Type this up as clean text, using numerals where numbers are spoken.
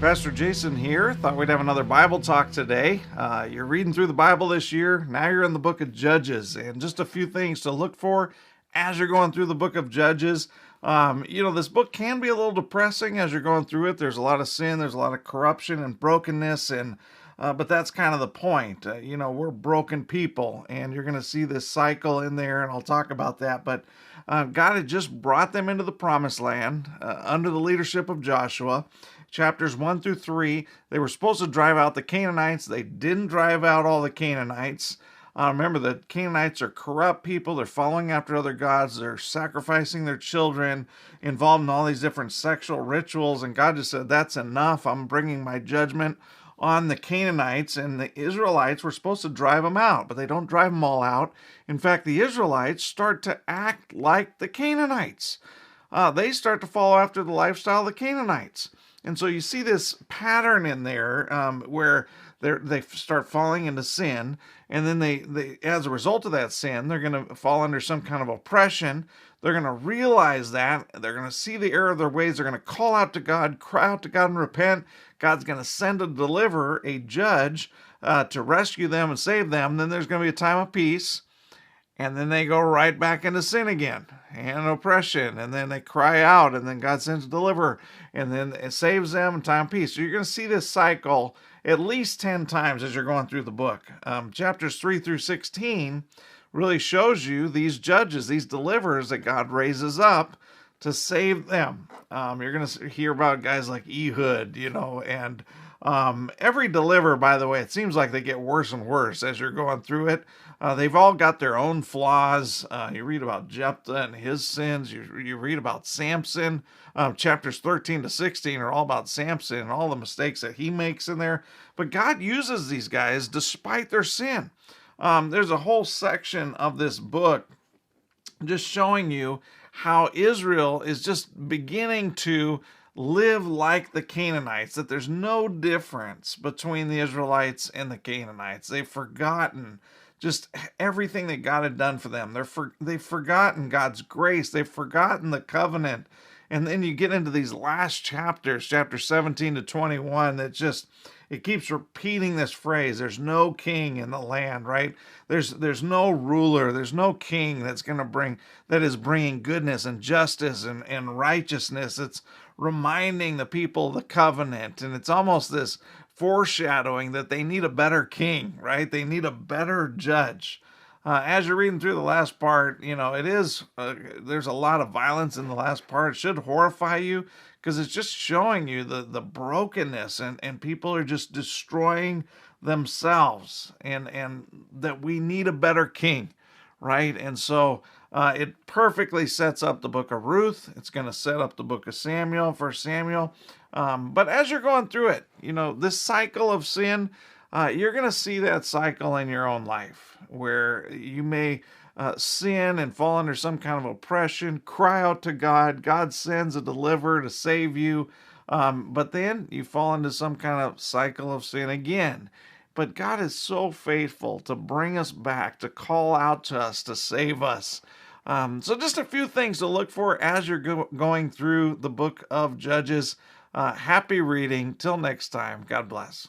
Pastor Jason here. Thought we'd have another Bible talk today. You're reading through the Bible this year. Now you're in the book of Judges, and just a few things to look for as you're going through the book of Judges. This book can be a little depressing as you're going through it. There's a lot of sin, there's a lot of corruption and brokenness, and but that's kind of the point. We're broken people, and you're going to see this cycle in there, and I'll talk about that. But God had just brought them into the promised land under the leadership of Joshua. Chapters 1 through 3, they were supposed to drive out the Canaanites. They didn't drive out all the Canaanites. Remember, the Canaanites are corrupt people. They're following after other gods. They're sacrificing their children, involved in all these different sexual rituals. And God just said, that's enough. I'm bringing my judgment on the Canaanites. And the Israelites were supposed to drive them out, but they don't drive them all out. In fact, the Israelites start to act like the Canaanites. They start to follow after the lifestyle of the Canaanites. And so you see this pattern in there where they start falling into sin, and then they as a result of that sin, they're going to fall under some kind of oppression. They're going to realize that. They're going to see the error of their ways. They're going to call out to God, cry out to God and repent. God's going to send a deliverer, a judge, to rescue them and save them. Then there's going to be a time of peace. And then they go right back into sin again and oppression. And then they cry out, and then God sends a deliverer, and then it saves them in time of peace. So you're going to see this cycle at least 10 times as you're going through the book. Chapters 3 through 16 really shows you these judges, these deliverers that God raises up to save them. You're going to hear about guys like Ehud, and every deliverer, by the way, it seems like they get worse and worse as you're going through it. They've all got their own flaws. You read about Jephthah and his sins. You read about Samson. Chapters 13 to 16 are all about Samson and all the mistakes that he makes in there. But God uses these guys despite their sin. There's a whole section of this book just showing you how Israel is just beginning to live like the Canaanites, that there's no difference between the Israelites and the Canaanites. They've forgotten just everything that God had done for them. They've forgotten God's grace. They've forgotten the covenant. And then you get into these last chapters, chapter 17 to 21, it keeps repeating this phrase. There's no king in the land, right? There's no ruler. There's no king that is bringing goodness and justice and righteousness. It's reminding the people of the covenant. And it's almost this foreshadowing that they need a better king, right? They need a better judge. As you're reading through the last part, there's a lot of violence in the last part. It should horrify you because it's just showing you the brokenness and people are just destroying themselves and that we need a better king, right? And so it perfectly sets up the book of Ruth. It's going to set up the book of Samuel, 1 Samuel. But as you're going through it, this cycle of sin, you're going to see that cycle in your own life where you may sin and fall under some kind of oppression, cry out to God. God sends a deliverer to save you. But then you fall into some kind of cycle of sin again. But God is so faithful to bring us back, to call out to us, to save us. So just a few things to look for as you're going through the book of Judges. Happy reading. Till next time. God bless.